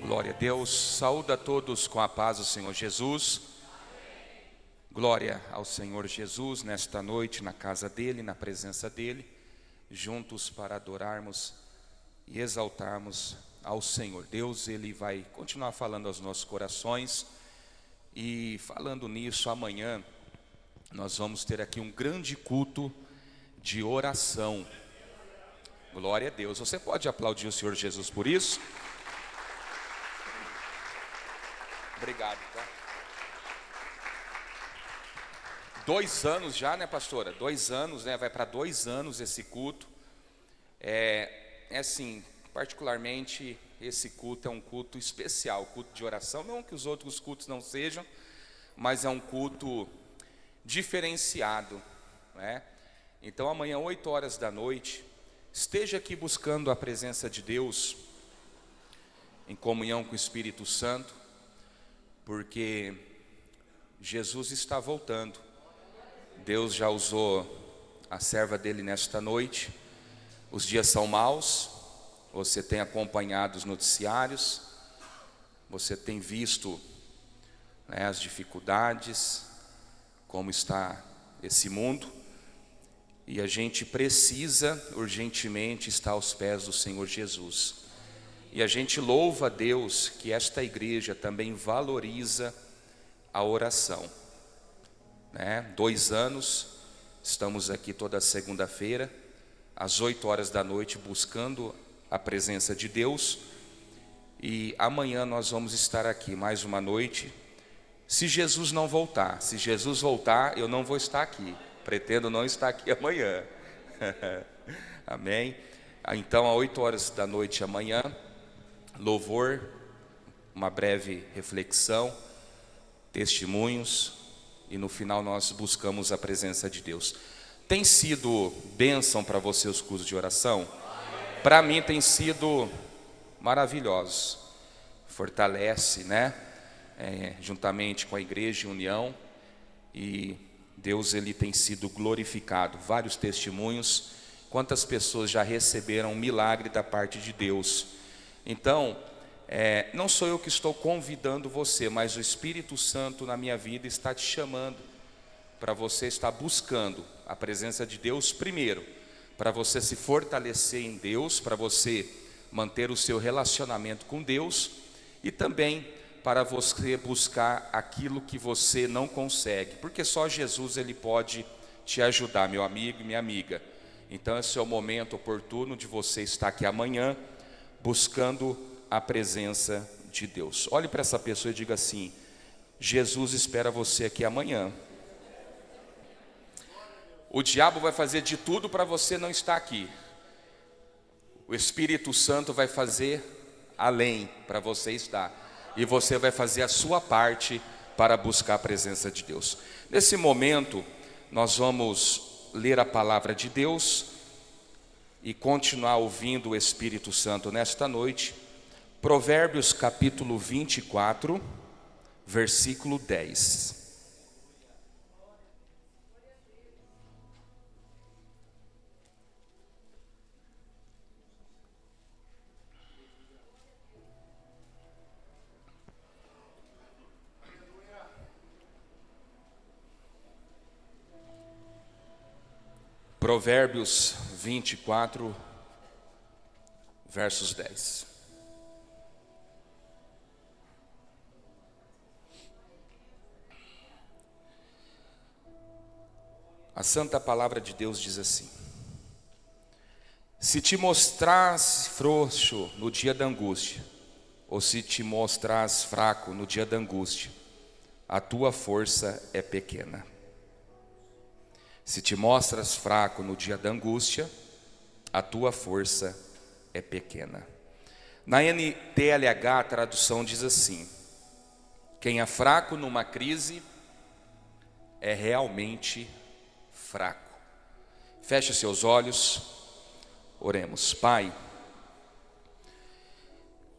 Glória a Deus, saúde a todos com a paz do Senhor Jesus. Glória ao Senhor Jesus nesta noite, na casa dEle, na presença dEle, juntos para adorarmos e exaltarmos ao Senhor. Deus, Ele vai continuar falando aos nossos corações, e falando nisso, amanhã nós vamos ter aqui um grande culto de oração. Glória a Deus. Você pode aplaudir o Senhor Jesus por isso? Obrigado, tá? 2 anos já, né, pastora? 2 anos, né? Vai para 2 anos esse culto. É assim, particularmente esse culto é um culto especial, culto de oração. Não que os outros cultos não sejam, mas é um culto diferenciado, né? Então amanhã, 8 horas da noite, esteja aqui buscando a presença de Deus, em comunhão com o Espírito Santo, porque Jesus está voltando. Deus já usou a serva dele nesta noite. Os dias são maus, você tem acompanhado os noticiários, você tem visto, né, as dificuldades, como está esse mundo, e a gente precisa urgentemente estar aos pés do Senhor Jesus. E a gente louva a Deus que esta igreja também valoriza a oração, né? 2 anos, estamos aqui toda segunda-feira, às 8 horas da noite, buscando a presença de Deus. E amanhã nós vamos estar aqui mais uma noite, se Jesus não voltar. Se Jesus voltar, eu não vou estar aqui, pretendo não estar aqui amanhã. Amém? Então, às 8 horas da noite amanhã, louvor, uma breve reflexão, testemunhos, e no final nós buscamos a presença de Deus. Tem sido bênção para você os cultos de oração? Para mim tem sido maravilhoso, fortalece, né? Juntamente com a igreja em união, e Deus, ele tem sido glorificado. Vários testemunhos, quantas pessoas já receberam um milagre da parte de Deus. Então, não sou eu que estou convidando você, mas o Espírito Santo na minha vida está te chamando para você estar buscando a presença de Deus primeiro, para você se fortalecer em Deus, para você manter o seu relacionamento com Deus, e também para você buscar aquilo que você não consegue, porque só Jesus, ele pode te ajudar, meu amigo e minha amiga. Então esse é o momento oportuno de você estar aqui amanhã, buscando a presença de Deus. Olhe para essa pessoa e diga assim: Jesus espera você aqui amanhã. O diabo vai fazer de tudo para você não estar aqui. O Espírito Santo vai fazer além para você estar. E você vai fazer a sua parte para buscar a presença de Deus. Nesse momento, nós vamos ler a palavra de Deus e continuar ouvindo o Espírito Santo nesta noite. Provérbios capítulo 24, versículo 10. Provérbios 24, versos 10. A santa palavra de Deus diz assim: se te mostrares frouxo no dia da angústia, ou se te mostrares fraco no dia da angústia, a tua força é pequena. Se te mostras fraco no dia da angústia, a tua força é pequena. Na NTLH, a tradução diz assim: quem é fraco numa crise é realmente fraco. Feche seus olhos, oremos. Pai,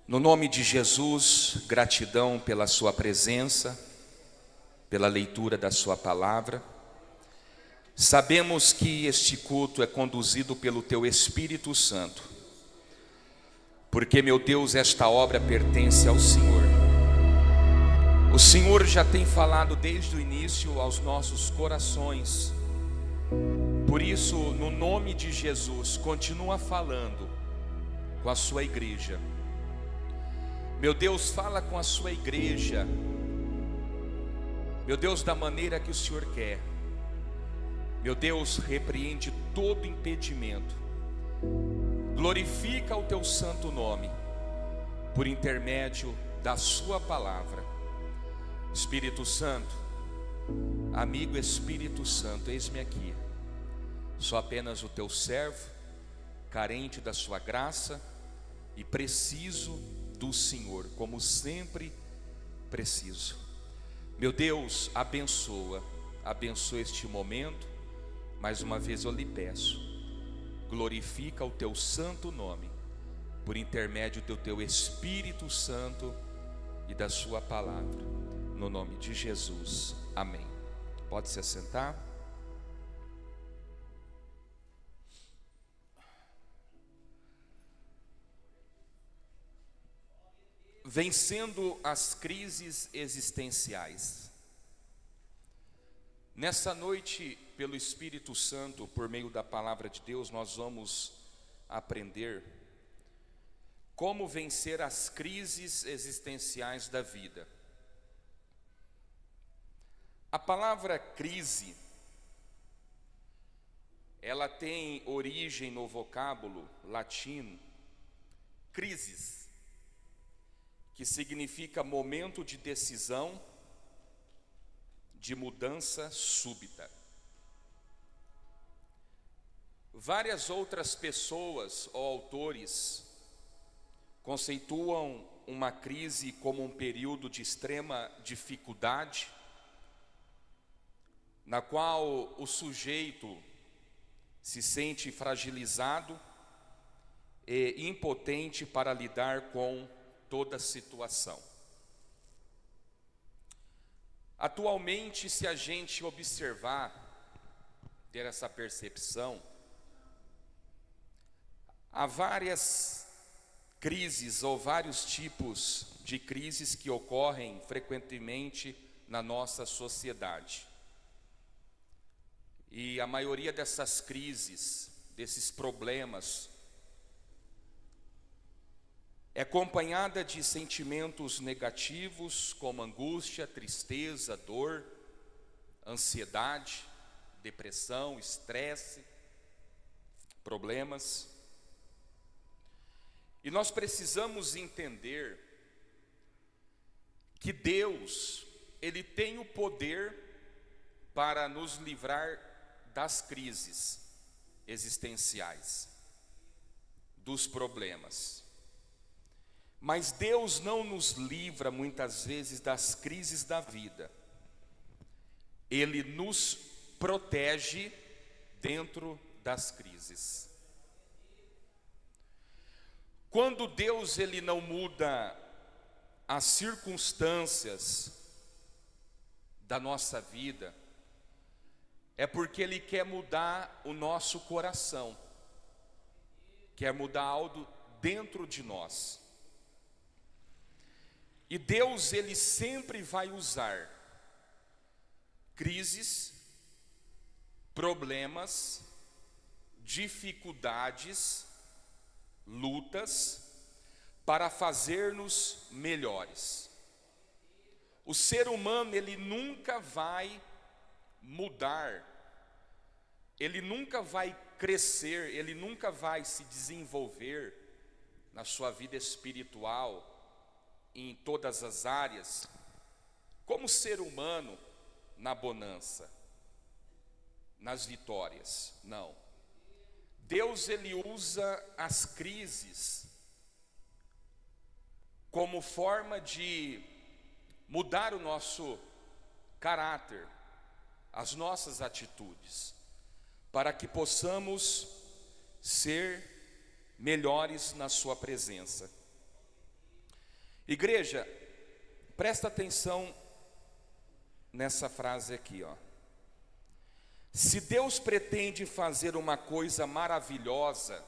no nome de Jesus, gratidão pela sua presença, pela leitura da sua palavra. Sabemos que este culto é conduzido pelo Teu Espírito Santo. porque, meu Deus, esta obra pertence ao Senhor. O Senhor já tem falado desde o início aos nossos corações. Por isso, no nome de Jesus, continua falando com a sua igreja. Meu Deus, fala com a sua igreja, meu Deus, da maneira que o Senhor quer. Meu Deus, repreende todo impedimento, glorifica o teu santo nome, por intermédio da sua palavra. Espírito Santo, amigo Espírito Santo, eis-me aqui, sou apenas o teu servo, carente da sua graça e preciso do Senhor, como sempre preciso. Meu Deus, abençoa este momento. Mais uma vez eu lhe peço, glorifica o teu santo nome, por intermédio do teu Espírito Santo e da sua palavra, no nome de Jesus, amém. Pode se assentar. Vencendo as crises existenciais. Nessa noite, pelo Espírito Santo, por meio da palavra de Deus, nós vamos aprender como vencer as crises existenciais da vida. A palavra crise, ela tem origem no vocábulo latino crisis, que significa momento de decisão, de mudança súbita. Várias outras pessoas ou autores conceituam uma crise como um período de extrema dificuldade, na qual o sujeito se sente fragilizado e impotente para lidar com toda situação. Atualmente, se a gente observar, ter essa percepção, há várias crises ou vários tipos de crises que ocorrem frequentemente na nossa sociedade. E a maioria dessas crises, desses problemas, é acompanhada de sentimentos negativos como angústia, tristeza, dor, ansiedade, depressão, estresse, problemas. E nós precisamos entender que Deus, Ele tem o poder para nos livrar das crises existenciais, dos problemas. Mas Deus não nos livra muitas vezes das crises da vida. Ele nos protege dentro das crises. Quando Deus ele não muda as circunstâncias da nossa vida, é porque Ele quer mudar o nosso coração, quer mudar algo dentro de nós. E Deus ele sempre vai usar crises, problemas, dificuldades, lutas, para fazer-nos melhores. O ser humano ele nunca vai mudar, ele nunca vai crescer, ele nunca vai se desenvolver na sua vida espiritual, em todas as áreas, como ser humano na bonança, nas vitórias. Não. Deus ele usa as crises como forma de mudar o nosso caráter, as nossas atitudes, para que possamos ser melhores na sua presença. Igreja, presta atenção nessa frase aqui, ó. Se Deus pretende fazer uma coisa maravilhosa,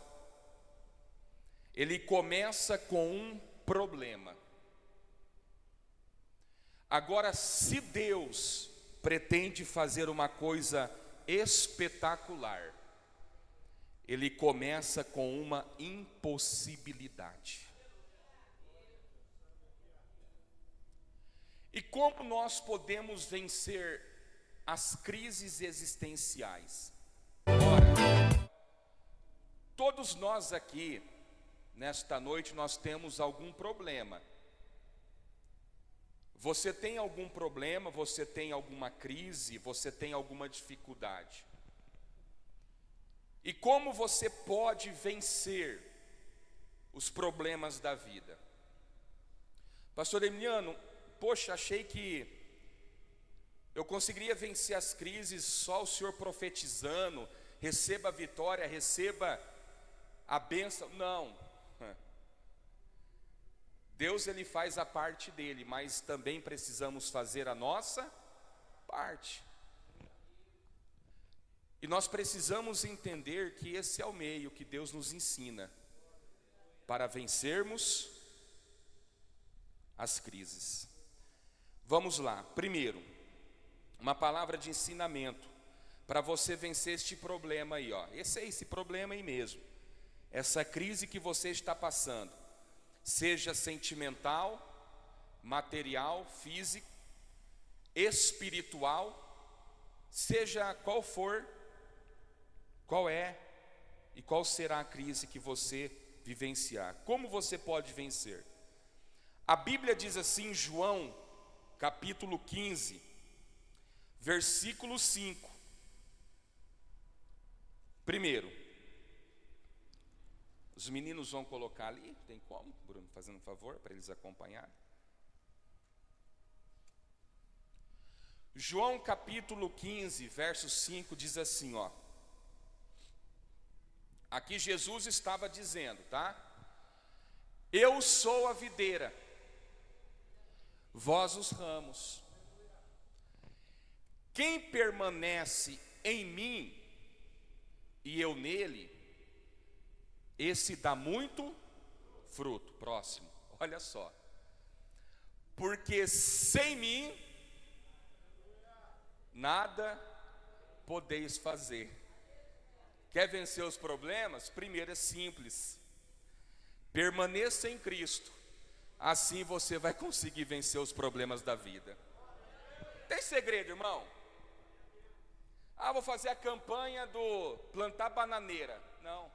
ele começa com um problema. Agora, se Deus pretende fazer uma coisa espetacular, ele começa com uma impossibilidade. E como nós podemos vencer as crises existenciais? Ora, todos nós aqui, nesta noite, nós temos algum problema. Você tem algum problema, você tem alguma crise, você tem alguma dificuldade. E como você pode vencer os problemas da vida? Pastor Emiliano, poxa, achei que eu conseguiria vencer as crises só o senhor profetizando, receba a vitória, receba a bênção. Não. Deus, ele faz a parte dele, mas também precisamos fazer a nossa parte. E nós precisamos entender que esse é o meio que Deus nos ensina para vencermos as crises. Vamos lá. Primeiro, uma palavra de ensinamento para você vencer este problema aí, ó. Esse problema aí mesmo. Essa crise que você está passando, seja sentimental, material, físico, espiritual, seja qual for, qual é e qual será a crise que você vivenciar. Como você pode vencer? A Bíblia diz assim em João, capítulo 15, versículo 5. Primeiro, os meninos vão colocar ali, tem como? Bruno, fazendo um favor para eles acompanharem. João capítulo 15, verso 5 diz assim, ó. Aqui Jesus estava dizendo, tá? Eu sou a videira, vós os ramos. Quem permanece em mim e eu nele, esse dá muito fruto. Próximo, olha só. Porque sem mim nada podeis fazer. Quer vencer os problemas? Primeiro é simples. Permaneça em Cristo. Assim você vai conseguir vencer os problemas da vida. Tem segredo, irmão? Ah, vou fazer a campanha do plantar bananeira. Não.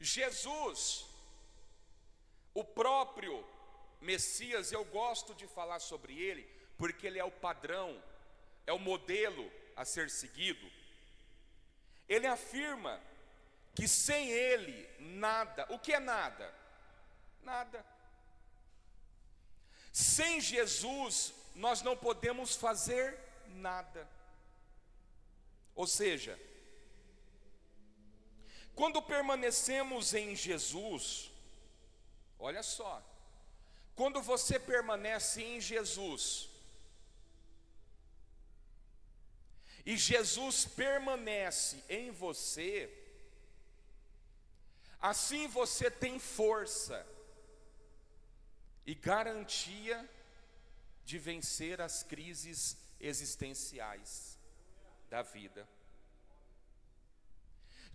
Jesus, o próprio Messias, eu gosto de falar sobre ele, porque ele é o padrão, é o modelo a ser seguido. Ele afirma que sem ele, nada. O que é nada? Nada. Sem Jesus, nós não podemos fazer nada. Ou seja, quando permanecemos em Jesus, olha só, quando você permanece em Jesus, e Jesus permanece em você, assim você tem força e garantia de vencer as crises existenciais da vida.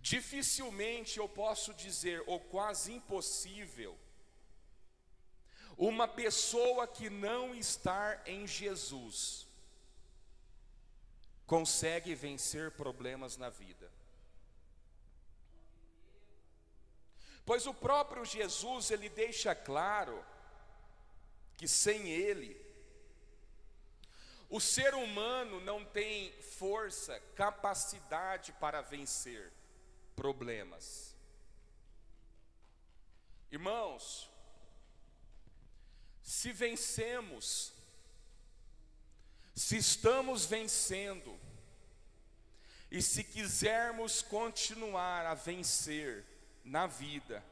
Dificilmente eu posso dizer, ou quase impossível, uma pessoa que não está em Jesus consegue vencer problemas na vida. Pois o próprio Jesus, ele deixa claro que sem ele, o ser humano não tem força, capacidade para vencer problemas. Irmãos, se vencemos, se estamos vencendo, e se quisermos continuar a vencer na vida,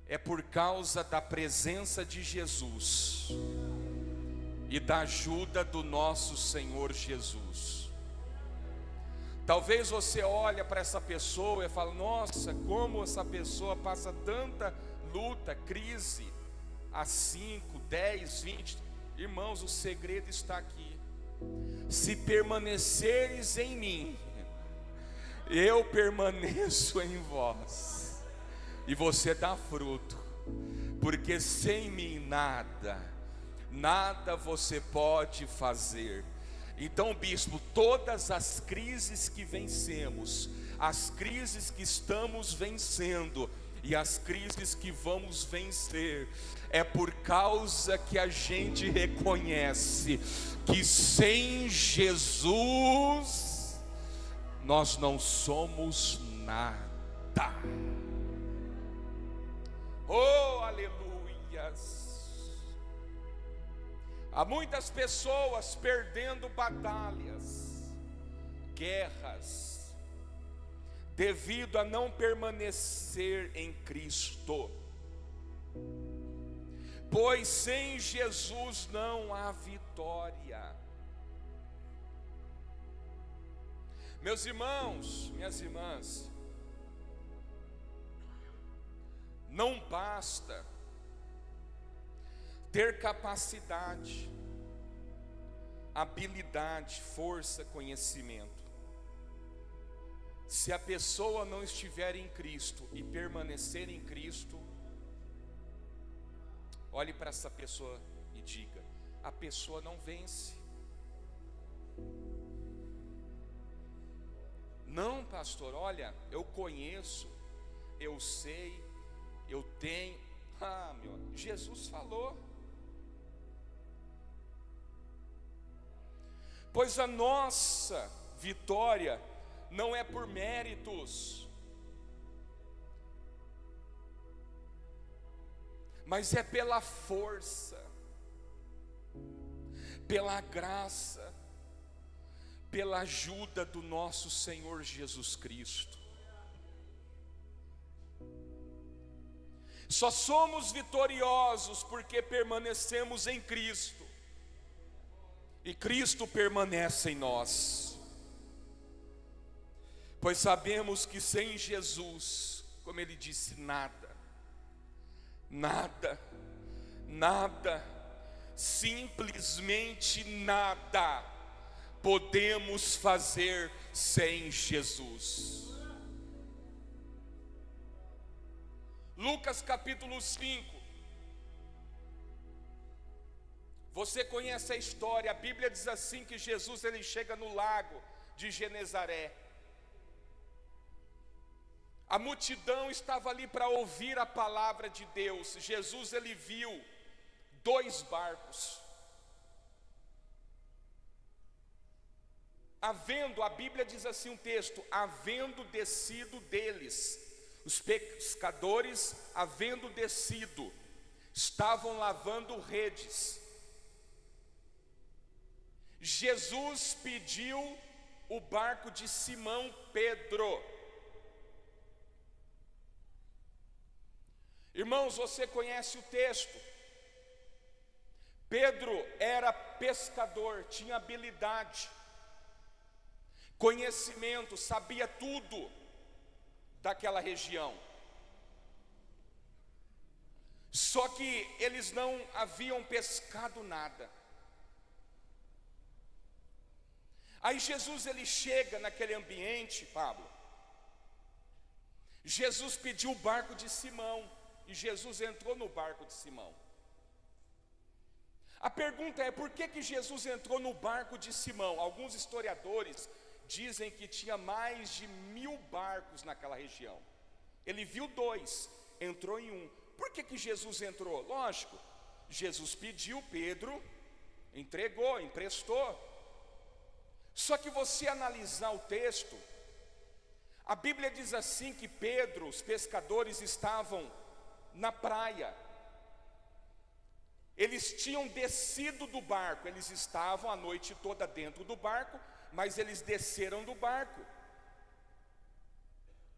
é por causa da presença de Jesus e da ajuda do nosso Senhor Jesus. Talvez você olhe para essa pessoa e fala: nossa, como essa pessoa passa tanta luta, crise, há 5, 10, 20. Irmãos, o segredo está aqui. Se permaneceres em mim, eu permaneço em vós, e você dá fruto, porque sem mim nada você pode fazer. Então, bispo, todas as crises que vencemos, as crises que estamos vencendo e as crises que vamos vencer, é por causa que a gente reconhece que sem Jesus nós não somos nada. Oh, aleluias! Há muitas pessoas perdendo batalhas, guerras, devido a não permanecer em Cristo. Pois sem Jesus não há vitória. Meus irmãos, minhas irmãs, não basta ter capacidade, habilidade, força, conhecimento. Se a pessoa não estiver em Cristo e permanecer em Cristo, olhe para essa pessoa e diga: a pessoa não vence. Não, pastor, olha, eu conheço, eu sei, eu tenho. Jesus falou. Pois a nossa vitória não é por méritos, mas é pela força, pela graça, pela ajuda do nosso Senhor Jesus Cristo. Só somos vitoriosos porque permanecemos em Cristo, e Cristo permanece em nós. Pois sabemos que sem Jesus, como ele disse, nada, simplesmente nada podemos fazer sem Jesus. Lucas capítulo 5. Você conhece a história, a Bíblia diz assim que Jesus ele chega no lago de Genezaré. A multidão estava ali para ouvir a palavra de Deus. Jesus ele viu 2 barcos. A Bíblia diz assim um texto: havendo descido deles, os pescadores, havendo descido, estavam lavando redes. Jesus pediu o barco de Simão Pedro. Irmãos, você conhece o texto. Pedro era pescador, tinha habilidade, conhecimento, sabia tudo daquela região. Só que eles não haviam pescado nada. Aí Jesus ele chega naquele ambiente, Pablo. Jesus pediu o barco de Simão, e Jesus entrou no barco de Simão. A pergunta é: por que Jesus entrou no barco de Simão? Alguns historiadores dizem que tinha mais de 1000 barcos naquela região. Ele viu 2, entrou em um. Por que Jesus entrou? Lógico, Jesus pediu, Pedro entregou, emprestou. Só que você analisar o texto, a Bíblia diz assim que Pedro, os pescadores estavam na praia. Eles tinham descido do barco, eles estavam a noite toda dentro do barco, mas eles desceram do barco.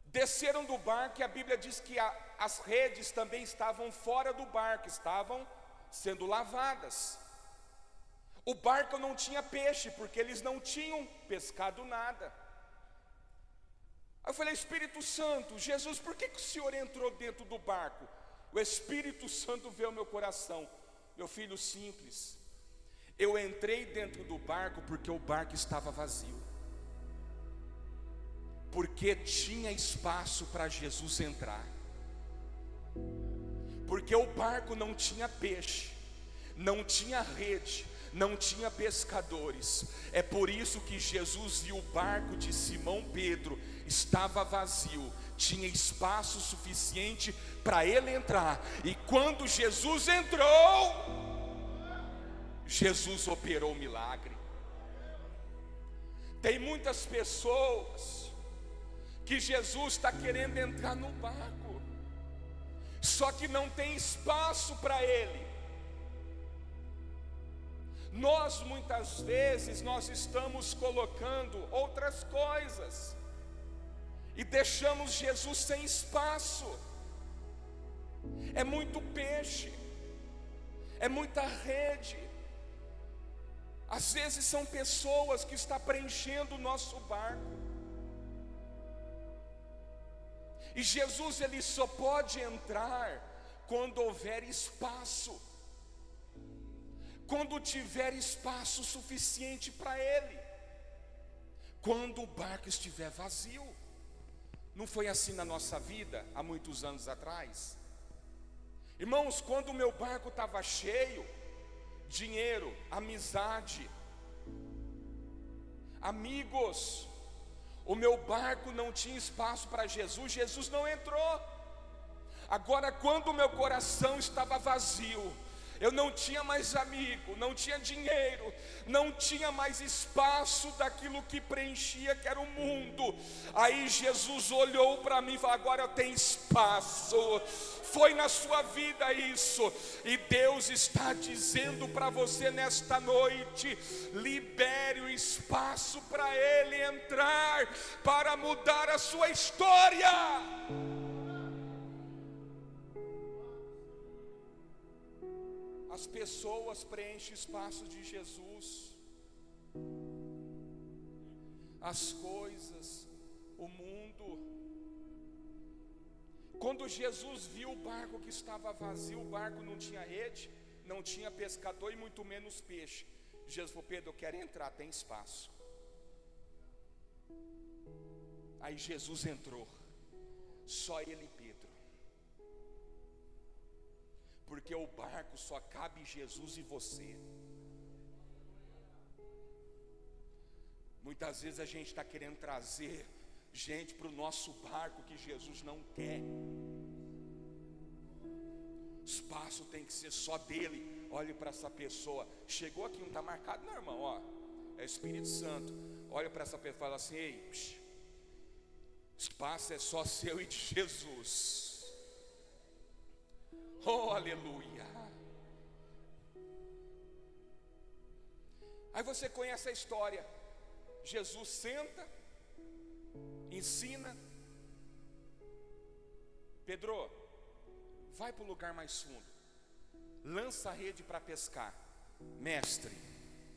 Desceram do barco e a Bíblia diz que as redes também estavam fora do barco, estavam sendo lavadas. O barco não tinha peixe, porque eles não tinham pescado nada. falei: Espírito Santo, Jesus, por que o Senhor entrou dentro do barco? O Espírito Santo veio ao meu coração: meu filho, simples, eu entrei dentro do barco porque o barco estava vazio, porque tinha espaço para Jesus entrar, porque o barco não tinha peixe, não tinha rede, não tinha pescadores. É por isso que Jesus viu o barco de Simão Pedro, estava vazio, tinha espaço suficiente para ele entrar. E quando Jesus entrou, Jesus operou o milagre. Tem muitas pessoas que Jesus está querendo entrar no barco, só que não tem espaço para ele. Nós muitas vezes estamos colocando outras coisas e deixamos Jesus sem espaço. É muito peixe, é muita rede. Às vezes são pessoas que estão preenchendo o nosso barco. E Jesus, ele só pode entrar quando houver espaço, quando tiver espaço suficiente para ele, quando o barco estiver vazio. Não foi assim na nossa vida há muitos anos atrás? Irmãos, quando o meu barco estava cheio, dinheiro, amizade, amigos, o meu barco não tinha espaço para Jesus, Jesus não entrou. Agora, quando o meu coração estava vazio, eu não tinha mais amigo, não tinha dinheiro, não tinha mais espaço daquilo que preenchia, que era o mundo. Aí Jesus olhou para mim e falou: agora eu tenho espaço. Foi na sua vida isso, e Deus está dizendo para você nesta noite: libere o espaço para Ele entrar, para mudar a sua história. As pessoas preenchem o espaço de Jesus, as coisas, o mundo. Quando Jesus viu o barco que estava vazio, o barco não tinha rede, não tinha pescador e muito menos peixe. Jesus falou: Pedro, eu quero entrar, tem espaço. Aí Jesus entrou, só ele e Pedro. Porque o barco só cabe Jesus e você. Muitas vezes a gente está querendo trazer gente para o nosso barco que Jesus não quer. O espaço tem que ser só dele. Olhe para essa pessoa. Chegou aqui, não está marcado não, irmão, ó. É Espírito Santo. Olha para essa pessoa e fala assim: ei, espaço é só seu e de Jesus. Oh, aleluia. Aí você conhece a história. Jesus senta, ensina. Pedro, vai para o lugar mais fundo, lança a rede para pescar. Mestre,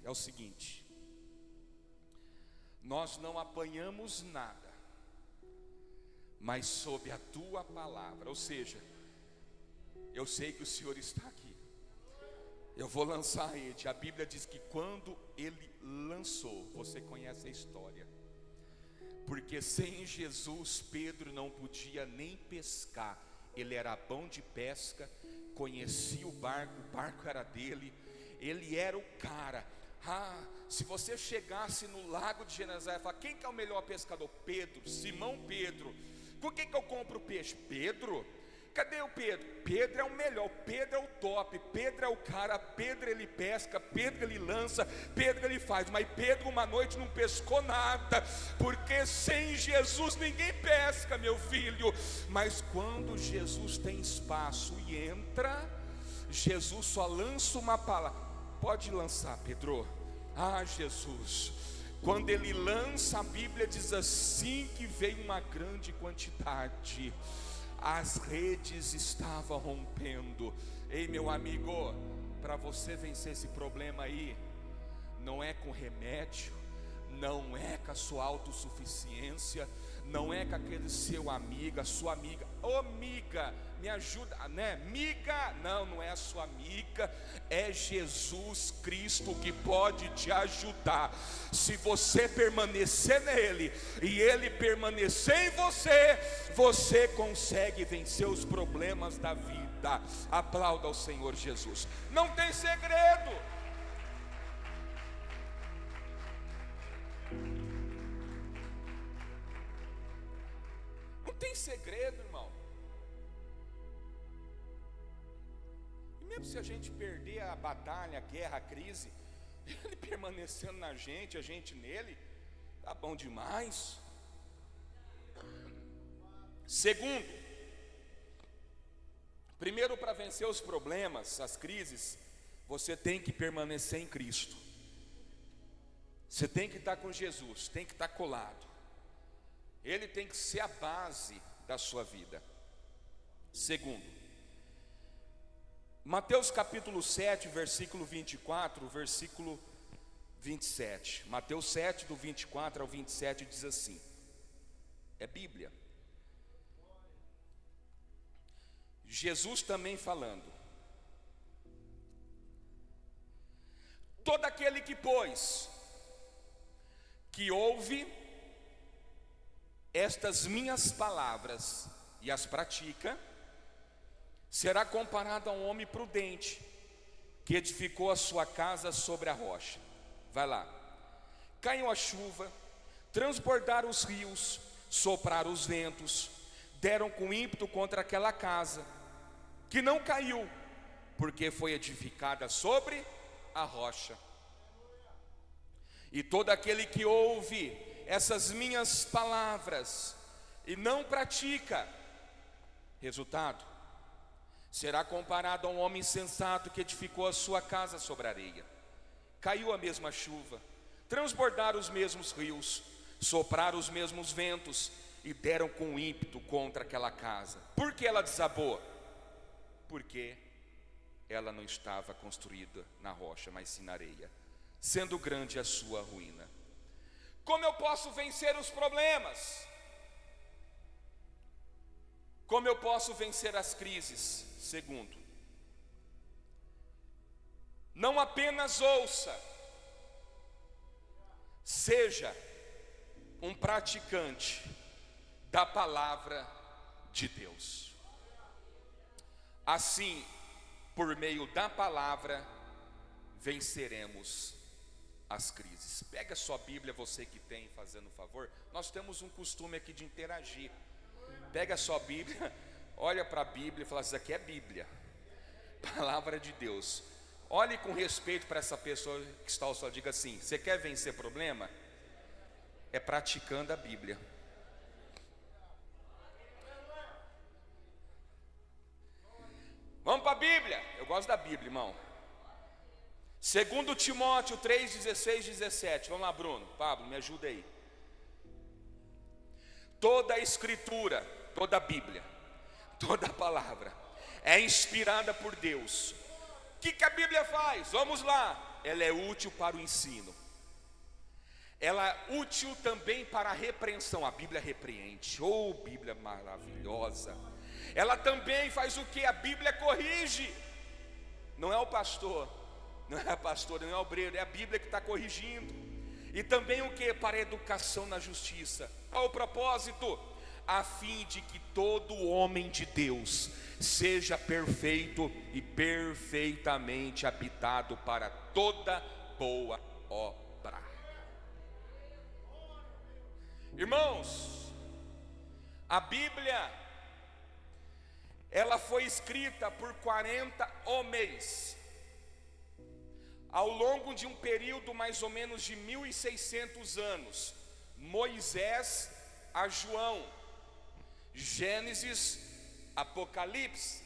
é o seguinte: nós não apanhamos nada, mas sob a tua palavra, ou seja, eu sei que o Senhor está aqui, eu vou lançar a rede. A Bíblia diz que quando ele lançou, você conhece a história, porque sem Jesus Pedro não podia nem pescar. Ele era bom de pesca, conhecia o barco era dele, ele era o cara. Se você chegasse no lago de Genezaré e falar: quem que é o melhor pescador? Pedro, Simão Pedro. Com quem que eu compro peixe? Pedro. Cadê o Pedro? Pedro é o melhor, Pedro é o top, Pedro é o cara, Pedro ele pesca, Pedro ele lança, Pedro ele faz. Mas Pedro uma noite não pescou nada, porque sem Jesus ninguém pesca, meu filho. Mas quando Jesus tem espaço e entra, Jesus só lança uma palavra: pode lançar, Pedro. Jesus, quando ele lança, a Bíblia diz assim que veio uma grande quantidade. As redes estavam rompendo. Ei, meu amigo, para você vencer esse problema aí, não é com remédio, não é com a sua autossuficiência, não é com aquele seu amigo, a sua amiga, ô amiga, me ajuda, né? Miga, não é a sua amiga, é Jesus Cristo que pode te ajudar. Se você permanecer nele e ele permanecer em você, você consegue vencer os problemas da vida. Aplauda ao Senhor Jesus. Não tem segredo. Não tem segredo, irmão. E mesmo se a gente perder a batalha, a guerra, a crise, ele permanecendo na gente, a gente nele, tá bom demais. Segundo, primeiro, para vencer os problemas, as crises, você tem que permanecer em Cristo. Você tem que estar com Jesus, tem que estar colado. Ele tem que ser a base da sua vida. Segundo, Mateus capítulo 7, versículo 24, versículo 27. Mateus 7, do 24 ao 27 diz assim, é Bíblia. Jesus também falando: todo aquele que, pois, que ouve estas minhas palavras e as pratica, será comparado a um homem prudente, que edificou a sua casa sobre a rocha. Vai lá. Caiu a chuva, transbordaram os rios, sopraram os ventos, deram com ímpeto contra aquela casa, que não caiu, porque foi edificada sobre a rocha. E todo aquele que ouve essas minhas palavras e não pratica, resultado, será comparado a um homem insensato que edificou a sua casa sobre a areia. Caiu a mesma chuva, transbordaram os mesmos rios, sopraram os mesmos ventos e deram com ímpeto contra aquela casa. Por que ela desabou? Porque ela não estava construída na rocha, mas sim na areia, sendo grande a sua ruína. Como eu posso vencer os problemas? Como eu posso vencer as crises? Segundo, não apenas ouça, seja um praticante da palavra de Deus. Assim, por meio da palavra, venceremos as crises. Pega a sua Bíblia, você que tem, fazendo um favor. Nós temos um costume aqui de interagir. Pega a sua Bíblia, olha para a Bíblia e fala: isso aqui é Bíblia, palavra de Deus. Olhe com respeito para essa pessoa que está ao seu lado, diga assim: você quer vencer problema? É praticando a Bíblia. Vamos para a Bíblia. Eu gosto da Bíblia, irmão. 2 Timóteo 3, 16, 17. Vamos lá, Bruno, Pablo, me ajuda aí. Toda a escritura, toda a Bíblia, toda a palavra é inspirada por Deus. O que a Bíblia faz? Vamos lá. Ela é útil para o ensino. Ela é útil também para a repreensão. A Bíblia repreende. Oh, Bíblia maravilhosa. Ela também faz o que? A Bíblia corrige. Não é o pastor, não é a pastora, não é o obreiro, é a Bíblia que está corrigindo. E também o que? Para a educação na justiça. Qual o propósito? A fim de que todo homem de Deus seja perfeito e perfeitamente habitado para toda boa obra. Irmãos, a Bíblia, ela foi escrita por 40 homens, ao longo de um período mais ou menos de 1600 anos. Moisés a João, Gênesis, Apocalipse.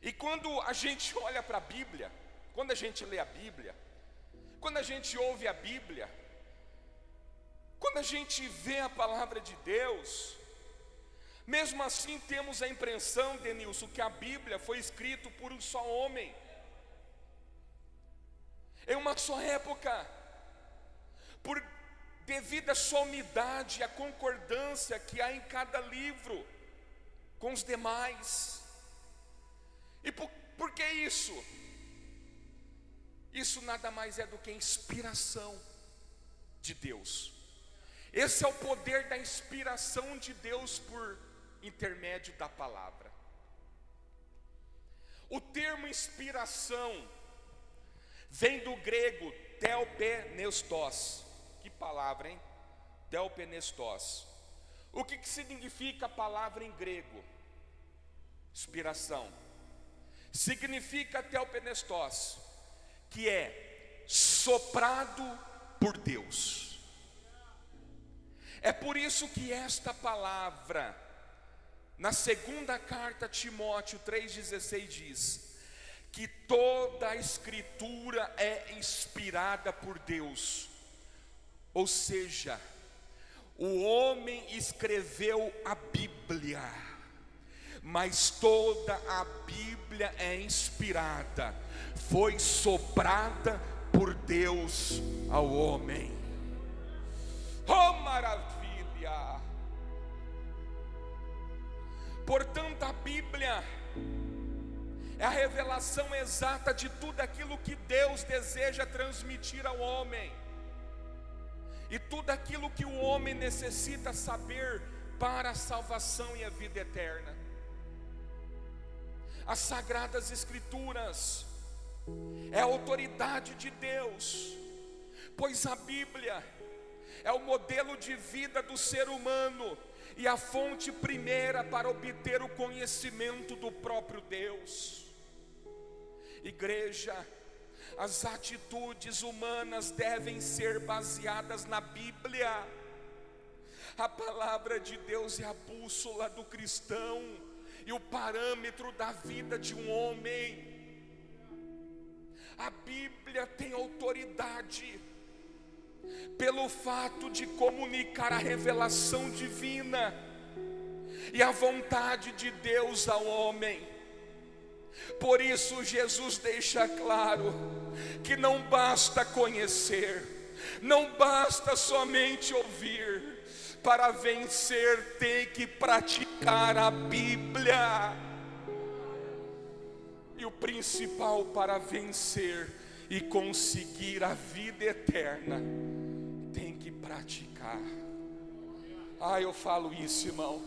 E quando a gente olha para a Bíblia, quando a gente lê a Bíblia, quando a gente ouve a Bíblia, quando a gente vê a palavra de Deus, mesmo assim temos a impressão, Denilson, que a Bíblia foi escrita por um só homem, em uma só época, por devido à sua unidade, à concordância que há em cada livro com os demais. E por que isso? Isso nada mais é do que inspiração de Deus. Esse é o poder da inspiração de Deus por intermédio da palavra. O termo inspiração vem do grego theopneustos. Que palavra, hein? Theopneustos. O que significa a palavra em grego? Inspiração. Significa theopneustos, que é soprado por Deus. É por isso que esta palavra, na segunda carta a Timóteo 3,16 diz que toda a escritura é inspirada por Deus. Ou seja, o homem escreveu a Bíblia, mas toda a Bíblia é inspirada, foi soprada por Deus ao homem. Oh, maravilha! Portanto, a Bíblia é a revelação exata de tudo aquilo que Deus deseja transmitir ao homem, e tudo aquilo que o homem necessita saber para a salvação e a vida eterna. As Sagradas Escrituras é a autoridade de Deus, pois a Bíblia é o modelo de vida do ser humano e a fonte primeira para obter o conhecimento do próprio Deus. Igreja, as atitudes humanas devem ser baseadas na Bíblia. A palavra de Deus é a bússola do cristão e o parâmetro da vida de um homem. A Bíblia tem autoridade pelo fato de comunicar a revelação divina e a vontade de Deus ao homem. Por isso Jesus deixa claro que não basta conhecer, não basta somente ouvir. Para vencer tem que praticar a Bíblia. E o principal para vencer e conseguir a vida eterna, tem que praticar. Eu falo isso, irmão.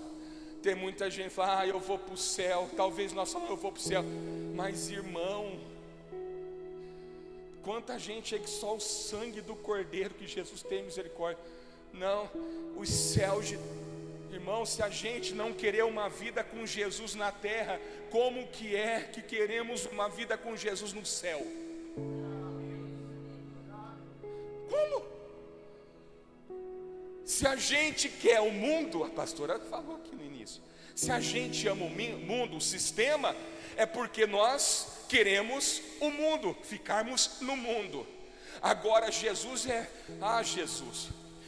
Tem muita gente que fala, eu vou para o céu. Talvez nós falamos, eu vou para o céu. Mas irmão, quanta gente é que só o sangue do Cordeiro que Jesus tem misericórdia. Não, os céus, irmão, se a gente não querer uma vida com Jesus na terra, como que é que queremos uma vida com Jesus no céu? Como? Se a gente quer o mundo, a pastora falou aqui no início, se a gente ama o mundo, o sistema, é porque nós queremos o mundo, ficarmos no mundo. Agora Jesus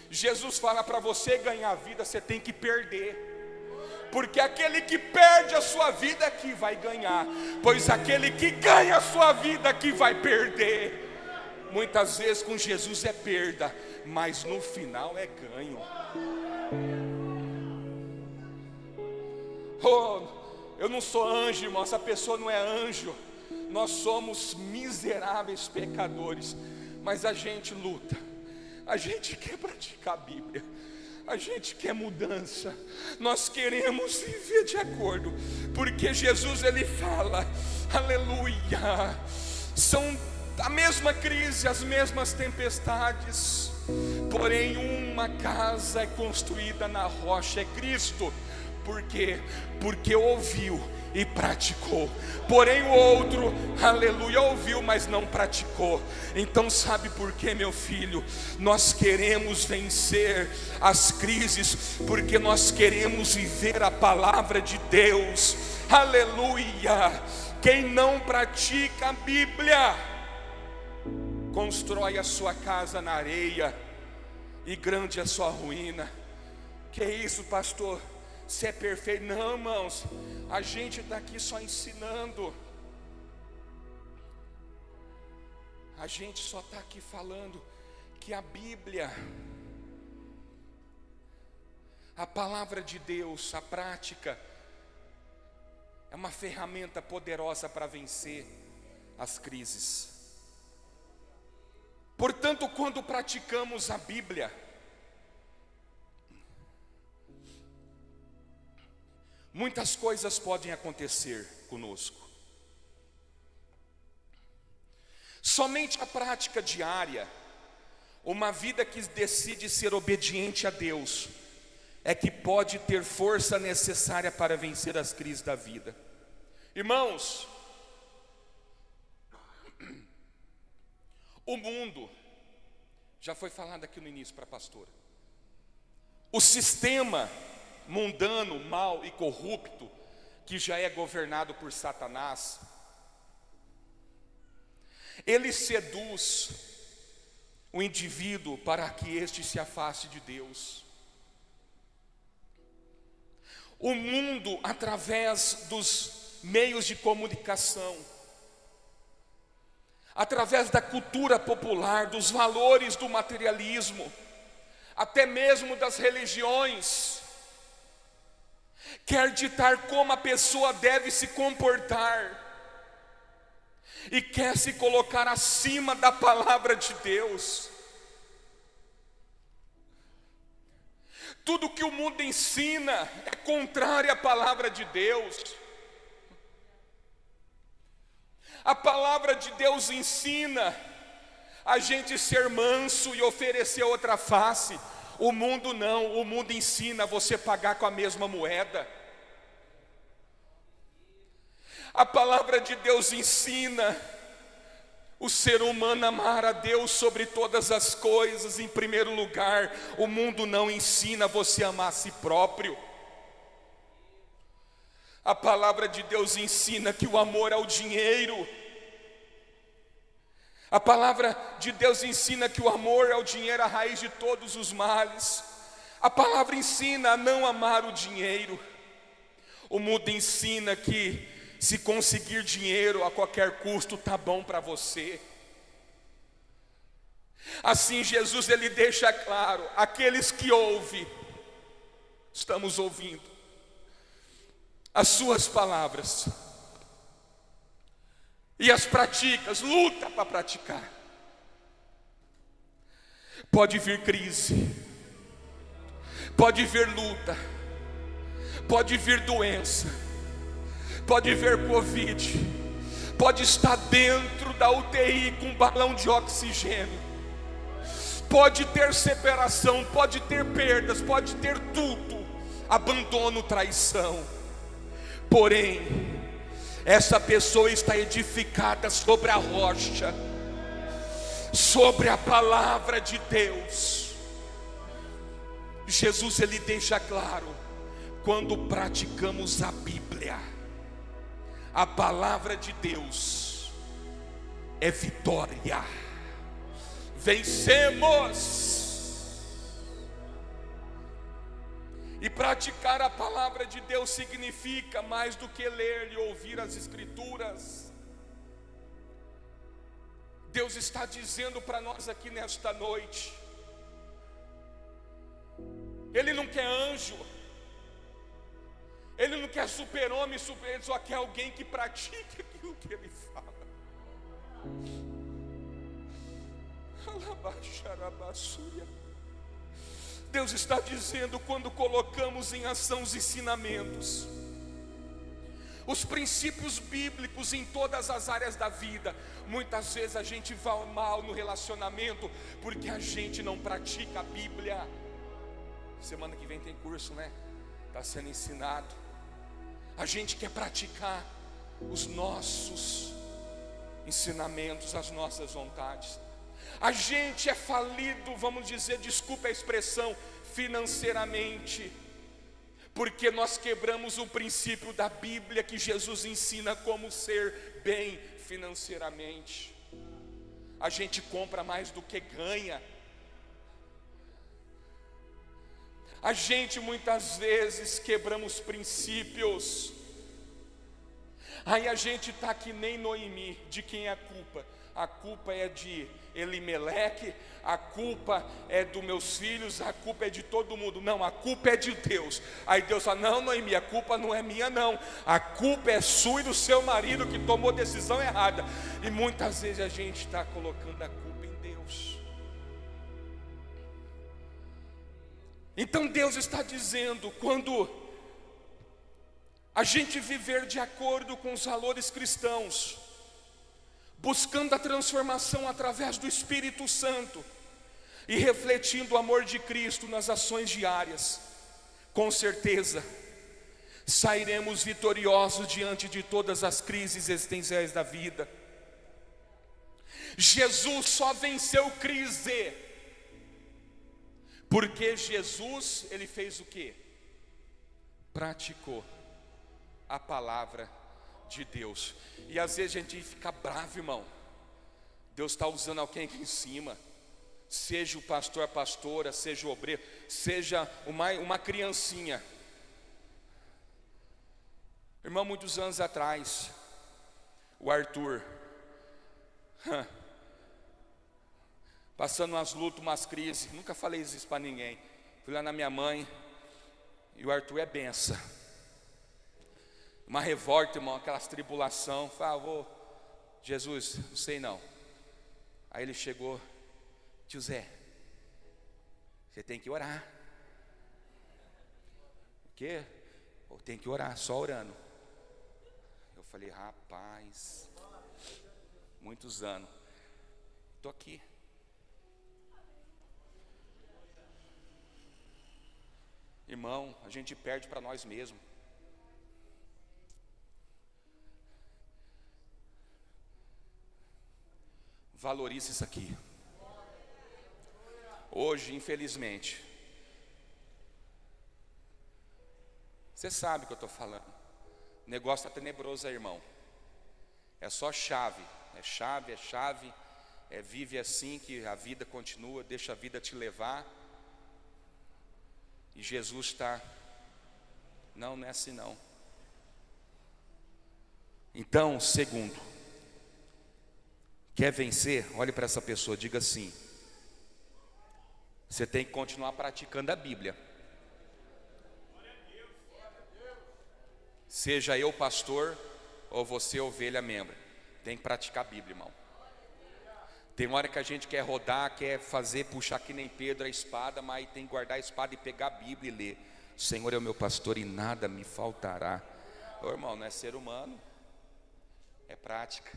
Jesus fala para você ganhar a vida, você tem que perder, porque aquele que perde a sua vida é que vai ganhar, pois aquele que ganha a sua vida é que vai perder. Muitas vezes com Jesus é perda, mas no final é ganho. Eu não sou anjo, irmão, essa pessoa não é anjo. Nós somos miseráveis pecadores, mas a gente luta. A gente quer praticar a Bíblia, a gente quer mudança, nós queremos viver de acordo, porque Jesus ele fala, aleluia, são a mesma crise, as mesmas tempestades, porém uma casa é construída na rocha, é Cristo. Por quê? Porque ouviu e praticou. Porém o outro, aleluia, ouviu, mas não praticou. Então sabe por quê, meu filho? Nós queremos vencer as crises, porque nós queremos viver a palavra de Deus. Aleluia. Quem não pratica a Bíblia constrói a sua casa na areia, e grande é a sua ruína. Que isso, pastor? Você é perfeito? Não, irmãos, a gente está aqui só ensinando. A gente só está aqui falando que a Bíblia A palavra de Deus, a prática, é uma ferramenta poderosa para vencer as crises. Portanto, quando praticamos a Bíblia, muitas coisas podem acontecer conosco. Somente a prática diária, uma vida que decide ser obediente a Deus, é que pode ter força necessária para vencer as crises da vida. Irmãos, o mundo, já foi falado aqui no início para a pastora, o sistema mundano, mau e corrupto, que já é governado por Satanás, ele seduz o indivíduo para que este se afaste de Deus. O mundo, através dos meios de comunicação, através da cultura popular, dos valores do materialismo, até mesmo das religiões, quer ditar como a pessoa deve se comportar, e quer se colocar acima da palavra de Deus. Tudo que o mundo ensina é contrário à palavra de Deus. A palavra de Deus ensina a gente ser manso e oferecer outra face. O mundo não, o mundo ensina você pagar com a mesma moeda. A palavra de Deus ensina o ser humano a amar a Deus sobre todas as coisas, em primeiro lugar. O mundo não ensina você a amar a si próprio. A palavra de Deus ensina que o amor ao dinheiro, a palavra de Deus ensina que o amor ao dinheiro é a raiz de todos os males. A palavra ensina a não amar o dinheiro. O mundo ensina que se conseguir dinheiro a qualquer custo, tá bom para você. Assim Jesus ele deixa claro, aqueles que ouvem, estamos ouvindo as suas palavras e as praticas, luta para praticar. Pode vir crise, pode vir luta, pode vir doença, pode vir Covid, pode estar dentro da UTI com um balão de oxigênio, pode ter separação, pode ter perdas, pode ter tudo, abandono, traição. Porém, essa pessoa está edificada sobre a rocha, sobre a palavra de Deus. Jesus ele deixa claro, quando praticamos a Bíblia, a palavra de Deus é vitória, vencemos. E praticar a palavra de Deus significa mais do que ler e ouvir as Escrituras. Deus está dizendo para nós aqui nesta noite, Ele não quer anjo, Ele não quer super-homem, Ele só quer alguém que pratique aquilo que Ele fala. Deus está dizendo, quando colocamos em ação os ensinamentos, os princípios bíblicos em todas as áreas da vida, muitas vezes a gente vai mal no relacionamento, porque a gente não pratica a Bíblia. Semana que vem tem curso, né? Está sendo ensinado. A gente quer praticar os nossos ensinamentos, as nossas vontades. A gente é falido, vamos dizer, desculpa a expressão, financeiramente, porque nós quebramos o princípio da Bíblia que Jesus ensina como ser bem financeiramente. A gente compra mais do que ganha. A gente muitas vezes quebramos princípios. Aí a gente está que nem Noemi, de quem é a culpa? a culpa é de Elimeleque, a culpa é dos meus filhos, a culpa é de todo mundo. Não, a culpa é de Deus. Aí Deus fala: não, Noemi, a culpa não é minha não, a culpa é sua e do seu marido que tomou decisão errada. E muitas vezes a gente está colocando a culpa em Deus. Então Deus está dizendo: quando a gente viver de acordo com os valores cristãos, buscando a transformação através do Espírito Santo e refletindo o amor de Cristo nas ações diárias, com certeza sairemos vitoriosos diante de todas as crises existenciais da vida. Jesus só venceu crise porque Jesus, ele fez o quê? Praticou a palavra de Deus. E às vezes a gente fica bravo, irmão. Deus está usando alguém aqui em cima, seja o pastor, a pastora, seja o obreiro, seja uma criancinha. Irmão, muitos anos atrás, o Arthur passando umas lutas, umas crises, nunca falei isso para ninguém. Fui lá na minha mãe, e o Arthur é benção. Uma revolta, irmão, aquelas tribulação. Falei: Jesus, não sei não. Aí ele chegou: tio Zé, você tem que orar. O quê? Tem que orar, só orando. Eu falei: rapaz, muitos anos, estou aqui. Irmão, a gente perde para nós mesmos. Valorize isso aqui. Hoje, infelizmente, você sabe o que eu estou falando. O negócio está tenebroso aí, irmão. É só chave. É chave, é chave. É vive assim que a vida continua. Deixa a vida te levar. E Jesus está: não é assim não. Então, segundo, quer vencer? Olhe para essa pessoa, diga assim: você tem que continuar praticando a Bíblia. Seja eu pastor ou você ovelha membro, tem que praticar a Bíblia, irmão. Tem hora que a gente quer rodar, quer fazer, puxar que nem Pedro a espada, mas tem que guardar a espada e pegar a Bíblia e ler: o Senhor é o meu pastor e nada me faltará. Ô, irmão, não é ser humano, é prática.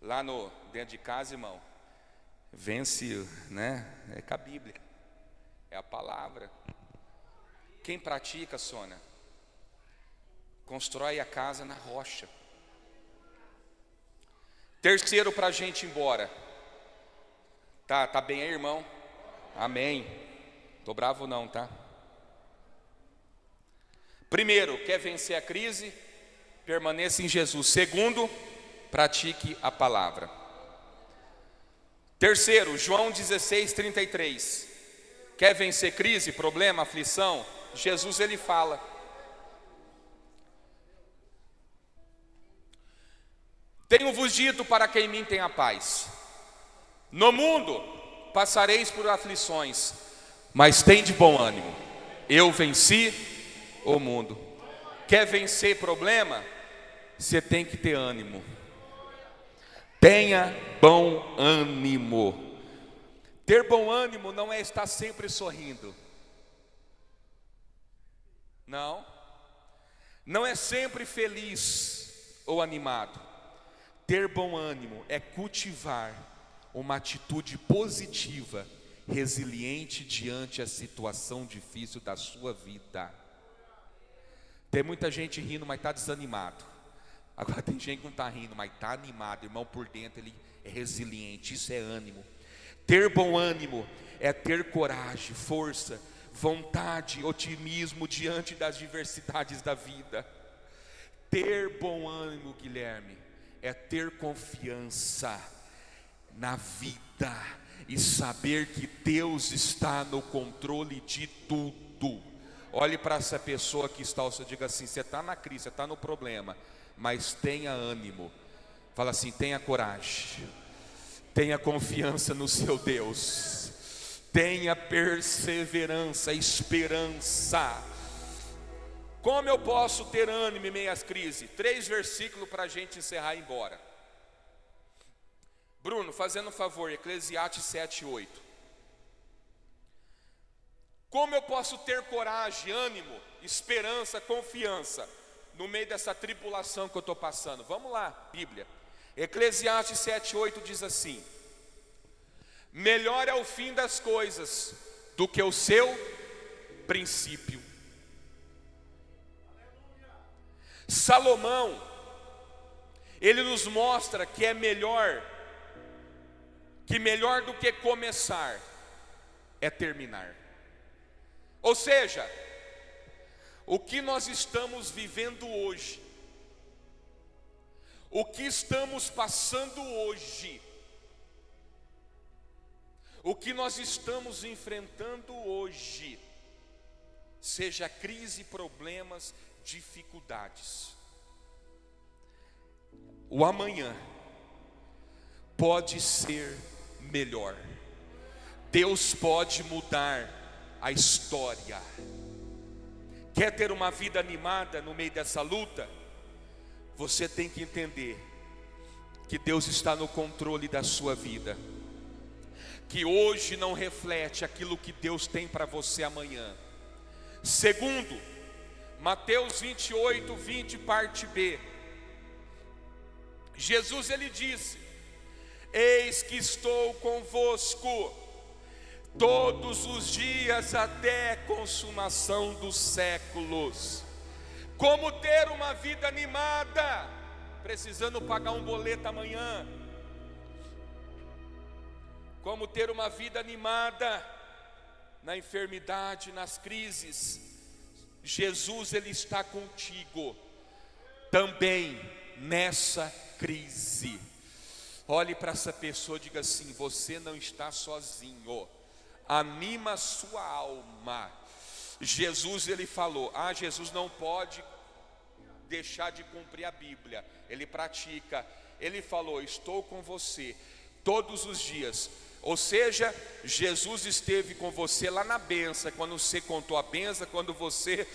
Lá dentro de casa, irmão, vence, né? É com a Bíblia, é a palavra. Quem pratica, Sônia, constrói a casa na rocha. Terceiro, para a gente ir embora. Tá bem aí, irmão? Amém. Tô bravo não, tá? Primeiro, quer vencer a crise? Permaneça em Jesus. Segundo, pratique a palavra. Terceiro, João 16:33. Quer vencer crise, problema, aflição? Jesus, ele fala: tenho-vos dito para que em mim tenha paz. No mundo passareis por aflições, mas tende bom ânimo. Eu venci o mundo. Quer vencer problema? Você tem que ter ânimo. Tenha bom ânimo. Ter bom ânimo não é estar sempre sorrindo. Não é sempre feliz ou animado. Ter bom ânimo é cultivar uma atitude positiva, resiliente diante da situação difícil da sua vida. Tem muita gente rindo, mas está desanimado. Agora tem gente que não está rindo, mas está animado. Irmão, por dentro ele é resiliente. Isso é ânimo. Ter bom ânimo é ter coragem, força, vontade, otimismo diante das diversidades da vida. Ter bom ânimo, Guilherme, é ter confiança na vida e saber que Deus está no controle de tudo. Olhe para essa pessoa que está, você diga assim: você está na crise, você está no problema, mas tenha ânimo. Fala assim: tenha coragem, tenha confiança no seu Deus, tenha perseverança, esperança. Como eu posso ter ânimo em meio às crises? 3 versículos para a gente encerrar e ir embora. Bruno, fazendo um favor, Eclesiastes 7:8. Como eu posso ter coragem, ânimo, esperança, confiança no meio dessa tribulação que eu estou passando? Vamos lá, Bíblia. Eclesiastes 7:8 diz assim: melhor é o fim das coisas do que o seu princípio. Salomão, ele nos mostra que é melhor do que começar é terminar. Ou seja, o que nós estamos vivendo hoje, o que estamos passando hoje, o que nós estamos enfrentando hoje, seja crise, problemas, dificuldades, o amanhã pode ser melhor. Deus pode mudar a história. Quer ter uma vida animada no meio dessa luta? Você tem que entender que Deus está no controle da sua vida, que hoje não reflete aquilo que Deus tem para você amanhã. Segundo, Mateus 28:20, parte B. Jesus, ele disse: eis que estou convosco todos os dias até a consumação dos séculos. Como ter uma vida animada, precisando pagar um boleto amanhã? Como ter uma vida animada na enfermidade, nas crises? Jesus, ele está contigo também nessa crise. Olhe para essa pessoa e diga assim: você não está sozinho. Anima a sua alma. Jesus, ele falou: Jesus não pode deixar de cumprir a Bíblia, ele pratica. Ele falou: estou com você todos os dias. Ou seja, Jesus esteve com você lá na benção, quando você contou a benção, quando você,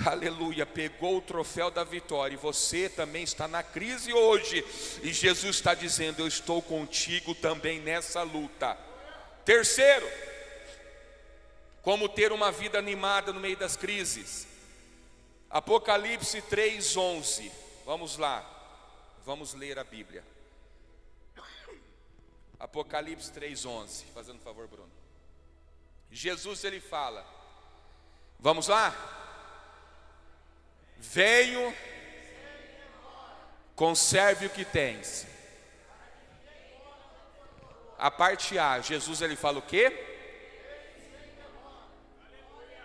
aleluia, pegou o troféu da vitória. E você também está na crise hoje, e Jesus está dizendo: eu estou contigo também nessa luta. Terceiro, como ter uma vida animada no meio das crises? Apocalipse 3:11. Vamos lá, vamos ler a Bíblia. Apocalipse 3:11, fazendo um favor, Bruno. Jesus, ele fala, vamos lá? Venho, conserve o que tens. A parte A, Jesus, ele fala o quê?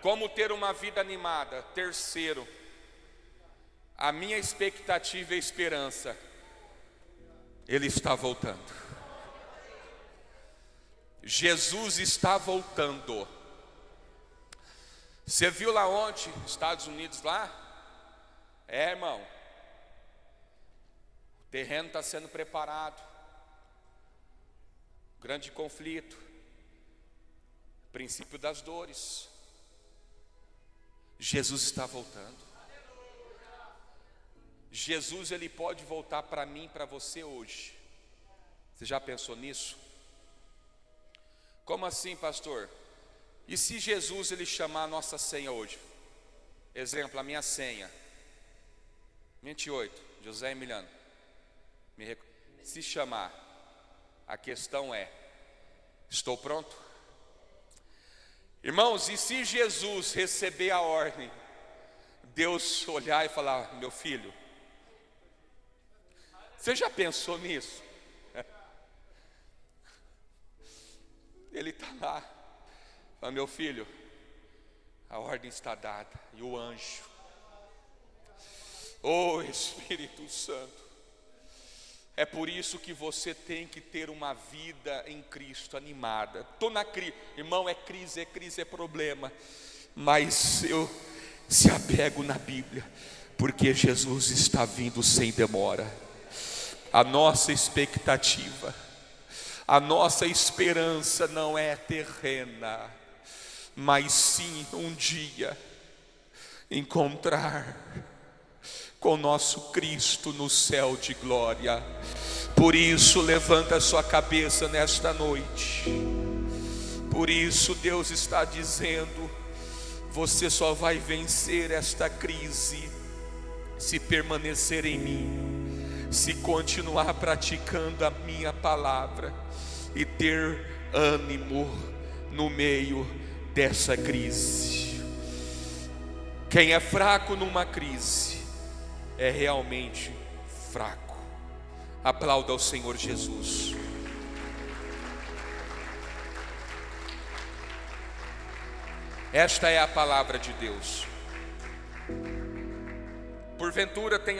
Como ter uma vida animada. Terceiro, a minha expectativa e esperança, ele está voltando. Jesus está voltando. Você viu lá ontem, Estados Unidos lá? Irmão, o terreno está sendo preparado. Grande conflito, princípio das dores. Jesus está voltando. Jesus, ele pode voltar para mim e para você hoje. Você já pensou nisso? Como assim, pastor? E se Jesus, ele chamar a nossa senha hoje? Exemplo, a minha senha 28, José Emiliano. Se chamar, a questão é: estou pronto? Irmãos, e se Jesus receber a ordem, Deus olhar e falar: meu filho, você já pensou nisso? Ele está lá, fala: meu filho, a ordem está dada. E o anjo, oh Espírito Santo, é por isso que você tem que ter uma vida em Cristo animada. Estou na crise, irmão, é crise, é problema, mas eu se apego na Bíblia, porque Jesus está vindo sem demora. A nossa expectativa, a nossa esperança não é terrena, mas sim um dia encontrar com nosso Cristo no céu de glória. Por isso, levanta a sua cabeça nesta noite. Por isso, Deus está dizendo: você só vai vencer esta crise se permanecer em mim, se continuar praticando a minha palavra e ter ânimo no meio dessa crise. Quem é fraco numa crise é realmente fraco. Aplauda ao Senhor Jesus. Esta é a palavra de Deus. Porventura tem